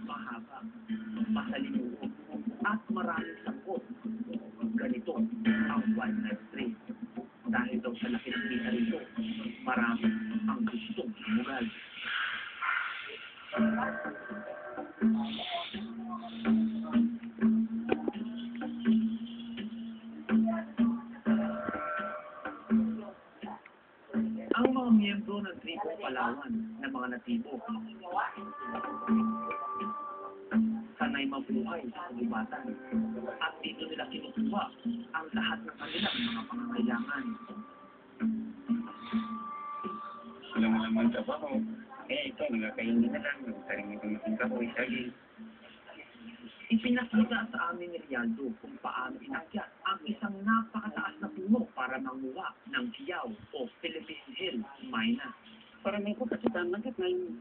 Mahaba, masalimuot, at maraming sangkot. Ganito ang wildlife trade. Dahil daw sa laki ng kita rito, marami ang gustong sumugal. Ang mga miyembro ng tribong Palawan ng mga natibo, sanay mabuhay sa kagubatan at dito nila kinukuha ang lahat ng kanilang mga pangangailangan. Wala mo naman trabaho. Ito, nagkakainin na lang. Nagtaring ito ng kahoy, saging. Ipinakita sa amin ni Rialdo kung paano inakyat ang isang napakataas na puno para manguha ng Kiyaw o Philippine Hill Mina. Para may kapasitan lang na yung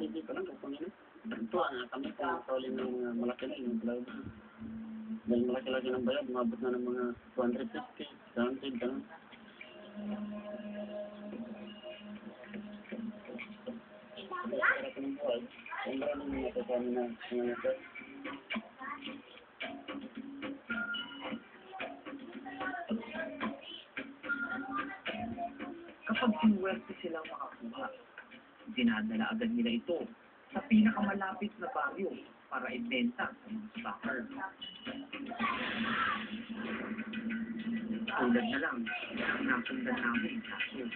hindi pa lang kung ano. Ito, kami sa tawalin ng malaki na yung cloud. Dahil malaki-laki ng bayad, umabot na ng mga 250, 100, gano'n. Sarap ng buhay. Ang maraming mga kasama na nangyayari. Kapag sinuwerte silang makakuha, dinadala agad nila ito sa pinakamalapit na baryo para ibenta sa mga stalker. Tulad na lang ang nasundan namin kaso.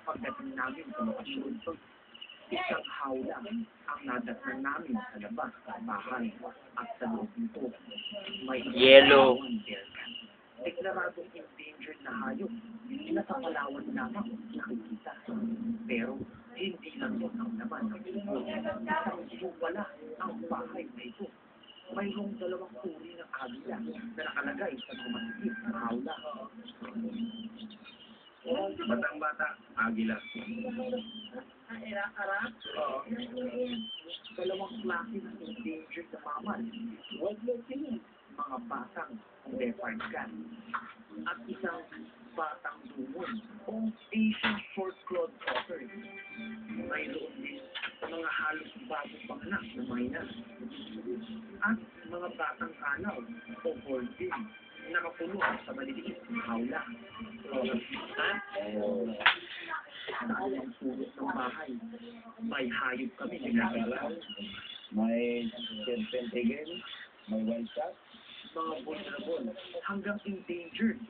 Pagdating namin sa lokasyon, isang hawla ang nadatnan namin sa labas ng bahay at sa loob nito may Yellow. deklaradong endangered na hayop na sa Palawan lamang nakikita. Pero hindi lang yun ang naman ng buko. Isang wala ang bahay na ito. Mayroong dalawang uri ng agila na nakalagay sa mga masikip na hawla. Batang-bata, agila. Dalawang klase ng endangered na mammal. Mga batang leopard cat at isang batang dumon o Asian short-clawed otter. Mayroon din mga halos bagong panganak na mina at mga batang kanaw o holding nakapuno sa maliliit na hawla. Sa ang sulot ng bahay, may hayop kami nilagalaw. May serpent again, may white cat. Mga vulnerable hanggang endangered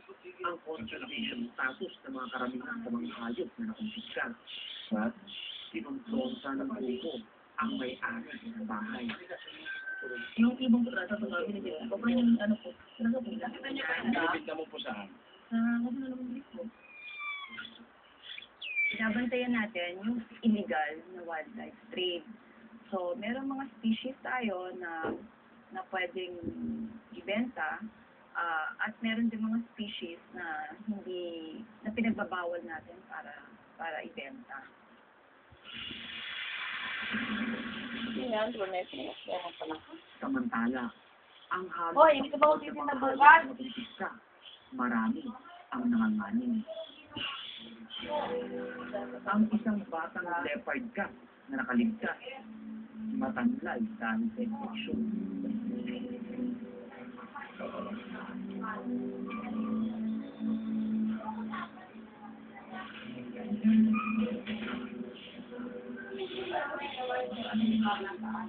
ang conservation status ng mga karamihan sa mga hayop na nakumpiska. At sinumpronsa ng grupo ang may-ari ng bahay. Yung ibang prasa sa gabi nila, kung yung ano po, talaga po, Binibigta mo po saan? kasi nalang po. Binabantayan natin yung illegal na wildlife trade. So, meron mga species tayo na pwedeng ibenta, at meron din mga species na pinagbabawal natin para ibenta. Samantala, ang halos Hoy, hindi ka ba ulitin na bagas? marami ang nanganganin. Ang isang batang leopard cat na nakaligtas, matanlay dahil sa infeksyon.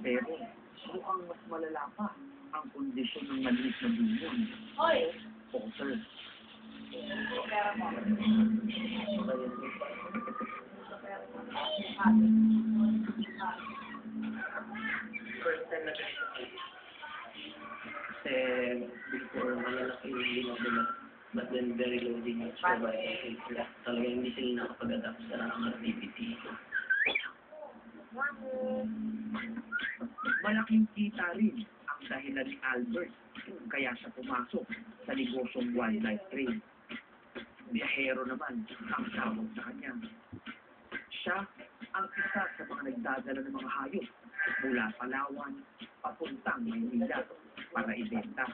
Pero mukhang mas malala pa ang kondisyon ng maliit na dumon. Otter. Kasi before malalaki yung ginagawa, but then very low din yung survival. Talagang hindi sila nakapag-adapt sa activity. Malaking kita rin ang dahilan ni Albert kaya siya pumasok sa negosyong wildlife trade. Biyahero naman ang tawag sa kanya. Siya ang isa sa mga nagdadala ng mga hayop mula Palawan papuntang Maynila para ibenta.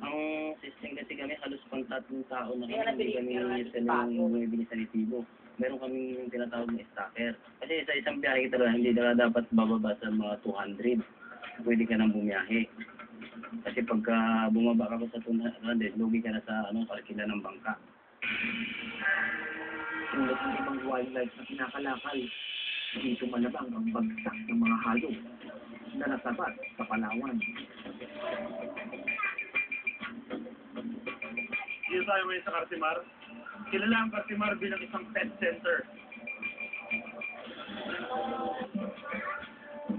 Ang system kasi kami halos pang 3 tao na Kaya kami, hindi kami nabilis isa lang bumibili sa Nitibo. Meron kami yung tinatawag na stalker. Kasi sa isang biyahe kita lang, hindi na dapat bababa sa mga 200. Pwede ka nang bumiyahe. Kasi pagka bumaba ka pa sa 200, lugi ka na sa kalkila ng bangka. Tulad ng ibang wildlife na kinakalakal, dito malabang ang bagsak ng mga hayop na nasabat sa Palawan. Dito tayo ngayon sa Cartimar. Kilala ang Cartimar bilang isang pet center.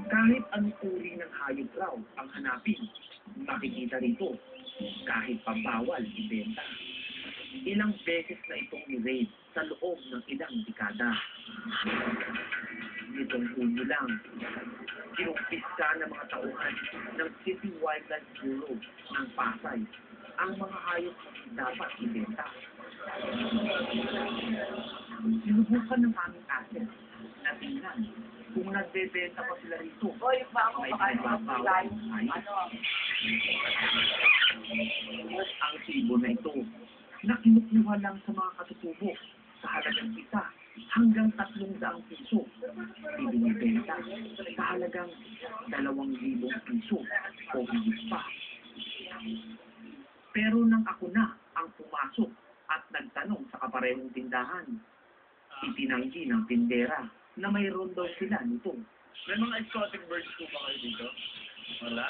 Kahit anong uri ng hayop raw ang hanapin, makikita rito kahit pambawal ibenta. Ilang beses na itong ni-raid sa loob ng ilang dekada. Nitong Hunyo lang, kinumpisa ng mga tauhan ng City Wildlife Bureau ng Pasay ang mga hayop na dapat ibenta. Sinubukan ng aming asset na tingnan kung nagbebenta pa sila rito. May pinagbabawal ng hayop. Ang sibo na ito na kinukuha lang sa mga katutubo sa halagang 1 hanggang 300 piso. Ibinibenta sa halagang 2,000 piso o higit pa. Pero nang ako na ang pumasok at nagtanong sa kaparehong tindahan, itinanggi ng tindera na mayroon daw sila nito. May mga exotic birds po ba kayo dito? Wala?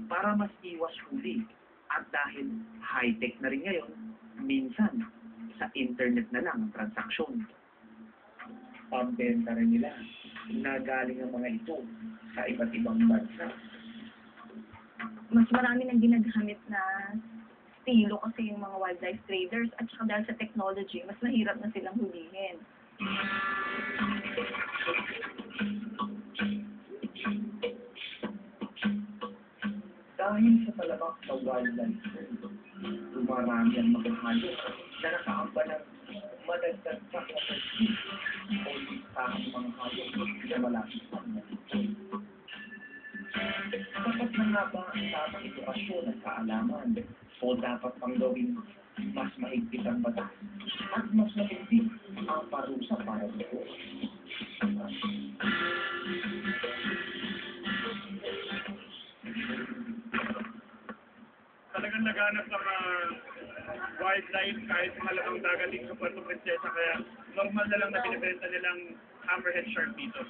Para mas iwas huli at dahil high-tech na rin ngayon, minsan sa internet na lang ang transaksyon. Pambenta rin nila na galing ang mga ito sa iba't ibang bansa. Mas marami nang ginagamit na estilo kasi yung mga wildlife traders at saka dahil sa technology, mas mahirap na silang hulihin. Dahil sa talabak na wildlife, dumarami ang mga hayop na nakaamba ng madagdag pa sa pagkakas o lisahang mga hayop na malapit sa mga. Dapat na nga ba ang tamang edukasyon at kaalaman o dapat pang gawin mas mahigpit ang batas at mas matindi ang parusa para dito? Talagang laganap ng wildlife kahit malamang dagat dito sa Puerto Princesa, kaya normal na lang na binibenta nilang hammerhead shark dito.